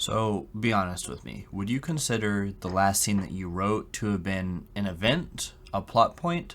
So, be honest with me. Would you consider the last scene that you wrote to have been an event, a plot point,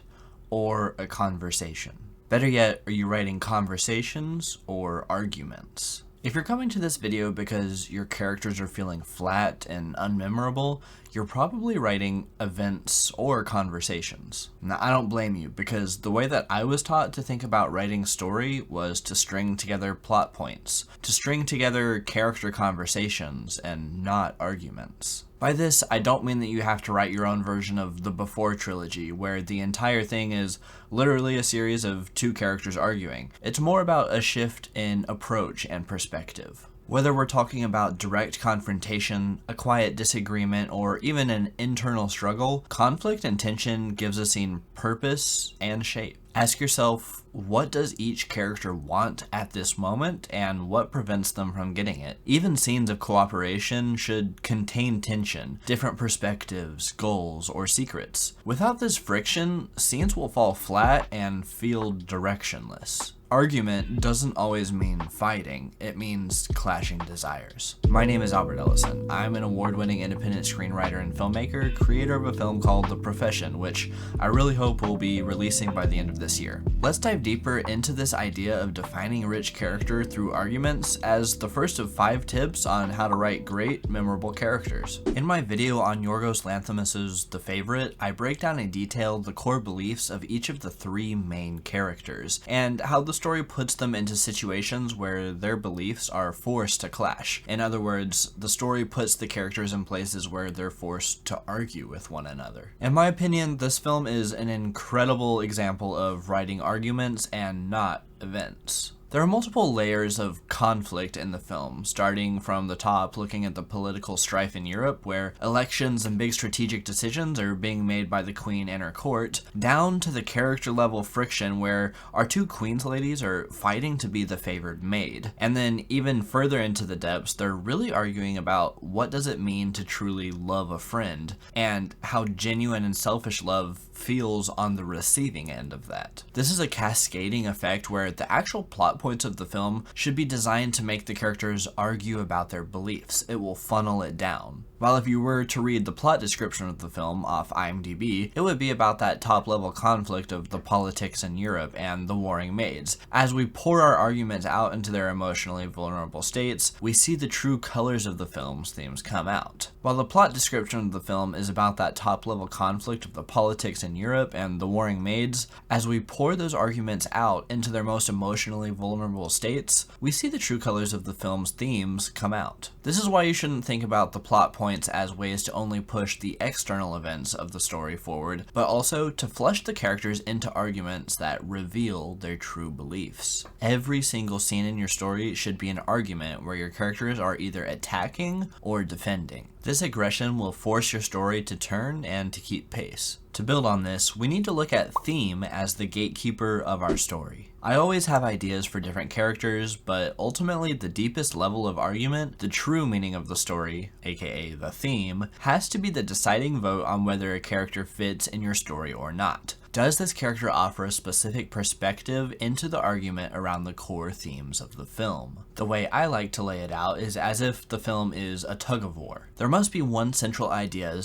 or a conversation? Better yet, are you writing conversations or arguments? If you're coming to this video because your characters are feeling flat and unmemorable, you're probably writing events or conversations. Now, I don't blame you, because the way that I was taught to think about writing story was to string together plot points, to string together character conversations, and not arguments. By this, I don't mean that you have to write your own version of the Before trilogy, where the entire thing is literally a series of two characters arguing. It's more about a shift in approach and perspective. Whether we're talking about direct confrontation, a quiet disagreement, or even an internal struggle, conflict and tension gives a scene purpose and shape. Ask yourself, what does each character want at this moment, and what prevents them from getting it? Even scenes of cooperation should contain tension, different perspectives, goals, or secrets. Without this friction, scenes will fall flat and feel directionless. Argument doesn't always mean fighting, it means clashing desires. My name is Albert Ellison. I'm an award-winning independent screenwriter and filmmaker, creator of a film called The Profession, which I really hope will be releasing by the end of this year. Let's dive deeper into this idea of defining a rich character through arguments as the first of 5 tips on how to write great, memorable characters. In my video on Yorgos Lanthimos' The Favorite, I break down in detail the core beliefs of each of the 3 main characters, and how the story puts them into situations where their beliefs are forced to clash. In other words, the story puts the characters in places where they're forced to argue with one another. In my opinion, this film is an incredible example of writing arguments and not events. There are multiple layers of conflict in the film, starting from the top looking at the political strife in Europe, where elections and big strategic decisions are being made by the Queen and her court, down to the character level friction where our 2 Queen's ladies are fighting to be the favored maid. And then even further into the depths, they're really arguing about what does it mean to truly love a friend, and how genuine and selfish love feels on the receiving end of that. This is a cascading effect where the actual plot points of the film should be designed to make the characters argue about their beliefs. It will funnel it down. While if you were to read the plot description of the film off IMDb, it would be about that top-level conflict of the politics in Europe and the warring maids. As we pour our arguments out into their emotionally vulnerable states, we see the true colors of the film's themes come out. While the plot description of the film is about that top-level conflict of the politics in Europe and the warring maids, as we pour those arguments out into their most emotionally vulnerable states, we see the true colors of the film's themes come out. This is why you shouldn't think about the plot points as ways to only push the external events of the story forward, but also to flush the characters into arguments that reveal their true beliefs. Every single scene in your story should be an argument where your characters are either attacking or defending. This aggression will force your story to turn and to keep pace. To build on this, we need to look at theme as the gatekeeper of our story. I always have ideas for different characters, but ultimately the deepest level of argument, the true meaning of the story, aka the theme, has to be the deciding vote on whether a character fits in your story or not. Does this character offer a specific perspective into the argument around the core themes of the film? The way I like to lay it out is as if the film is a tug-of-war. There must be one central idea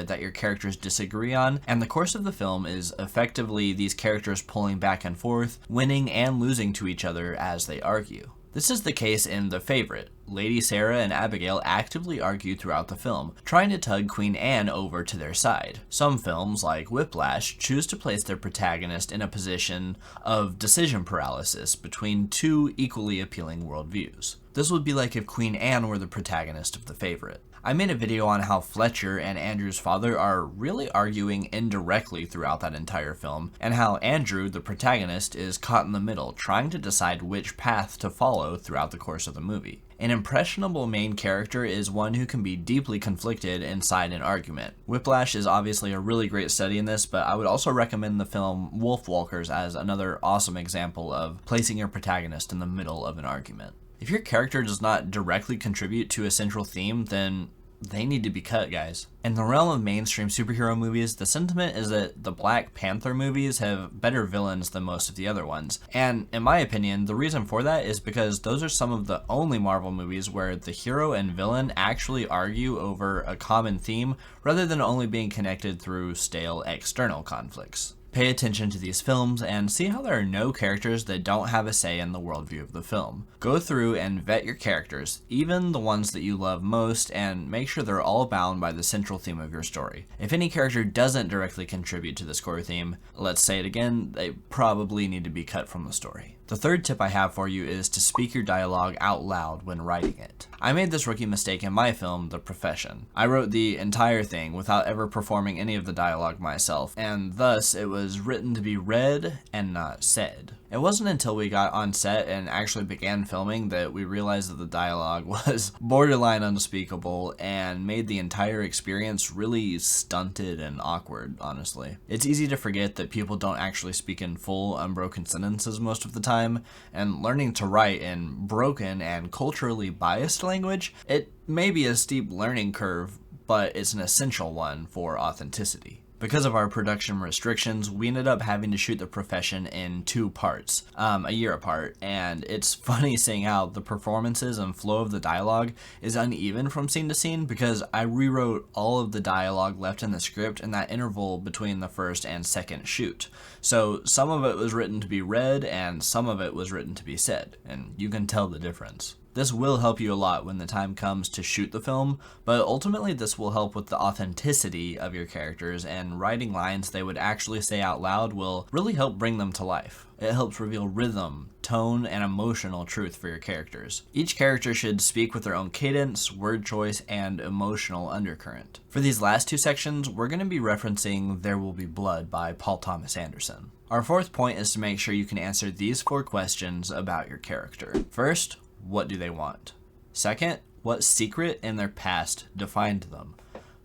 that your characters disagree on, and the course of the film is effectively these characters pulling back and forth, winning and losing to each other as they argue. This is the case in The Favorite. Lady Sarah and Abigail actively argue throughout the film, trying to tug Queen Anne over to their side. Some films, like Whiplash, choose to place their protagonist in a position of decision paralysis between 2 equally appealing worldviews. This would be like if Queen Anne were the protagonist of The Favorite. I made a video on how Fletcher and Andrew's father are really arguing indirectly throughout that entire film, and how Andrew, the protagonist, is caught in the middle, trying to decide which path to follow throughout the course of the movie. An impressionable main character is one who can be deeply conflicted inside an argument. Whiplash is obviously a really great study in this, but I would also recommend the film Wolfwalkers as another awesome example of placing your protagonist in the middle of an argument. If your character does not directly contribute to a central theme, then they need to be cut, guys. In the realm of mainstream superhero movies, the sentiment is that the Black Panther movies have better villains than most of the other ones. And in my opinion, the reason for that is because those are some of the only Marvel movies where the hero and villain actually argue over a common theme rather than only being connected through stale external conflicts. Pay attention to these films and see how there are no characters that don't have a say in the worldview of the film. Go through and vet your characters, even the ones that you love most, and make sure they're all bound by the central theme of your story. If any character doesn't directly contribute to this core theme, let's say it again, they probably need to be cut from the story. The third tip I have for you is to speak your dialogue out loud when writing it. I made this rookie mistake in my film, The Profession. I wrote the entire thing without ever performing any of the dialogue myself, and thus it was written to be read and not said. It wasn't until we got on set and actually began filming that we realized that the dialogue was borderline unspeakable and made the entire experience really stunted and awkward, honestly. It's easy to forget that people don't actually speak in full, unbroken sentences most of the time, and learning to write in broken and culturally biased language, it may be a steep learning curve, but it's an essential one for authenticity. Because of our production restrictions, we ended up having to shoot The Profession in 2 parts, a year apart, and it's funny seeing how the performances and flow of the dialogue is uneven from scene to scene because I rewrote all of the dialogue left in the script in that interval between the first and second shoot. So some of it was written to be read and some of it was written to be said, and you can tell the difference. This will help you a lot when the time comes to shoot the film, but ultimately this will help with the authenticity of your characters, and writing lines they would actually say out loud will really help bring them to life. It helps reveal rhythm, tone, and emotional truth for your characters. Each character should speak with their own cadence, word choice, and emotional undercurrent. For these last 2 sections, we're going to be referencing There Will Be Blood by Paul Thomas Anderson. Our fourth point is to make sure you can answer these 4 questions about your character. First, what do they want? Second, what secret in their past defined them?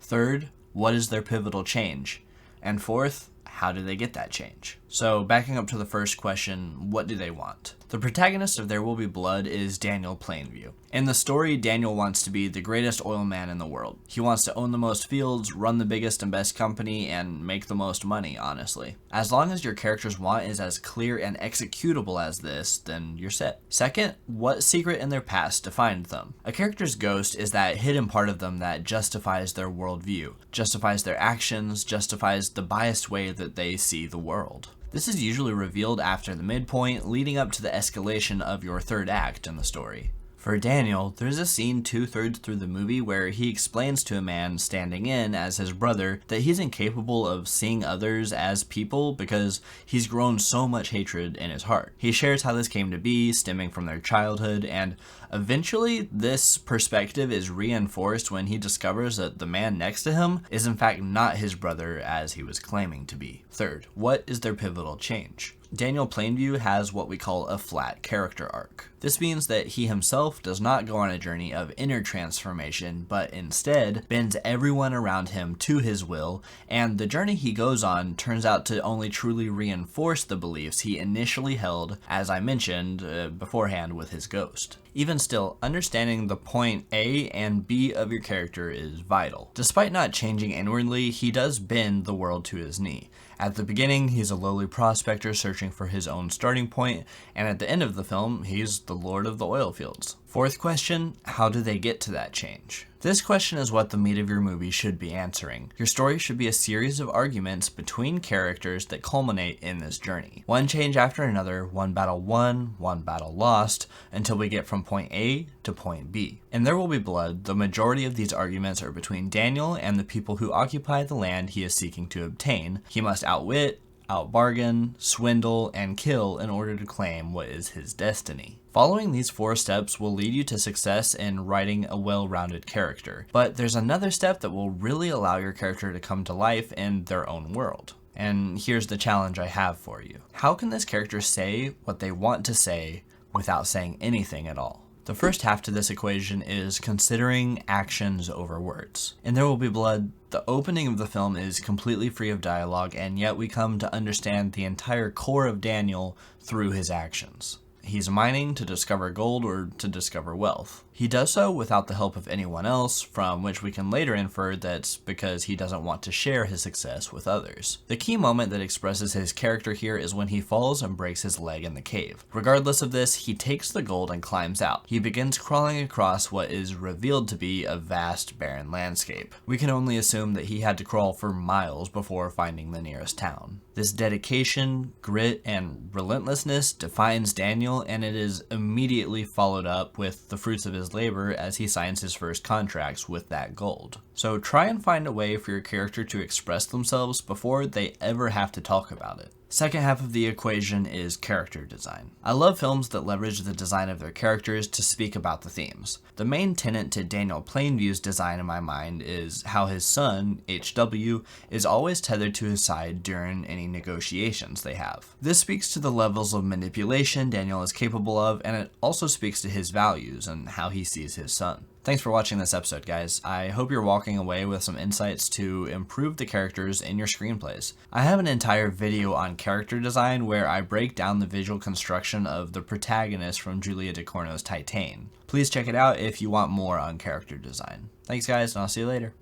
Third, what is their pivotal change? And fourth, how do they get that change? So backing up to the first question, what do they want? The protagonist of There Will Be Blood is Daniel Plainview. In the story, Daniel wants to be the greatest oil man in the world. He wants to own the most fields, run the biggest and best company, and make the most money, honestly. As long as your character's want is as clear and executable as this, then you're set. Second, what secret in their past defined them? A character's ghost is that hidden part of them that justifies their worldview, justifies their actions, justifies the biased way that they see the world. This is usually revealed after the midpoint, leading up to the escalation of your third act in the story. For Daniel, there's a scene 2/3 through the movie where he explains to a man standing in as his brother that he's incapable of seeing others as people because he's grown so much hatred in his heart. He shares how this came to be, stemming from their childhood, and eventually this perspective is reinforced when he discovers that the man next to him is in fact not his brother as he was claiming to be. Third, what is their pivotal change? Daniel Plainview has what we call a flat character arc. This means that he himself does not go on a journey of inner transformation, but instead bends everyone around him to his will, and the journey he goes on turns out to only truly reinforce the beliefs he initially held, as I mentioned beforehand with his ghost. Even still, understanding the point A and B of your character is vital. Despite not changing inwardly, he does bend the world to his knee. At the beginning, he's a lowly prospector searching for his own starting point, and at the end of the film, he's the lord of the oil fields. Fourth question, how do they get to that change? This question is what the meat of your movie should be answering. Your story should be a series of arguments between characters that culminate in this journey. One change after another, one battle won, one battle lost, until we get from point A to point B. In There Will Be Blood, the majority of these arguments are between Daniel and the people who occupy the land he is seeking to obtain. He must outwit, outbargain, swindle, and kill in order to claim what is his destiny. Following these 4 steps will lead you to success in writing a well-rounded character, but there's another step that will really allow your character to come to life in their own world. And here's the challenge I have for you. How can this character say what they want to say without saying anything at all? The first half to this equation is considering actions over words. In There Will Be Blood, the opening of the film is completely free of dialogue, and yet we come to understand the entire core of Daniel through his actions. He's mining to discover gold or to discover wealth. He does so without the help of anyone else, from which we can later infer that's because he doesn't want to share his success with others. The key moment that expresses his character here is when he falls and breaks his leg in the cave. Regardless of this, he takes the gold and climbs out. He begins crawling across what is revealed to be a vast, barren landscape. We can only assume that he had to crawl for miles before finding the nearest town. This dedication, grit, and relentlessness defines Daniel, and it is immediately followed up with the fruits of his labor as he signs his first contracts with that gold. So try and find a way for your character to express themselves before they ever have to talk about it. Second half of the equation is character design. I love films that leverage the design of their characters to speak about the themes. The main tenet to Daniel Plainview's design in my mind is how his son, HW, is always tethered to his side during any negotiations they have. This speaks to the levels of manipulation Daniel is capable of, and it also speaks to his values and how he sees his son. Thanks for watching this episode, guys. I hope you're walking away with some insights to improve the characters in your screenplays. I have an entire video on character design where I break down the visual construction of the protagonist from Julia Ducournau's Titane. Please check it out if you want more on character design. Thanks, guys, and I'll see you later.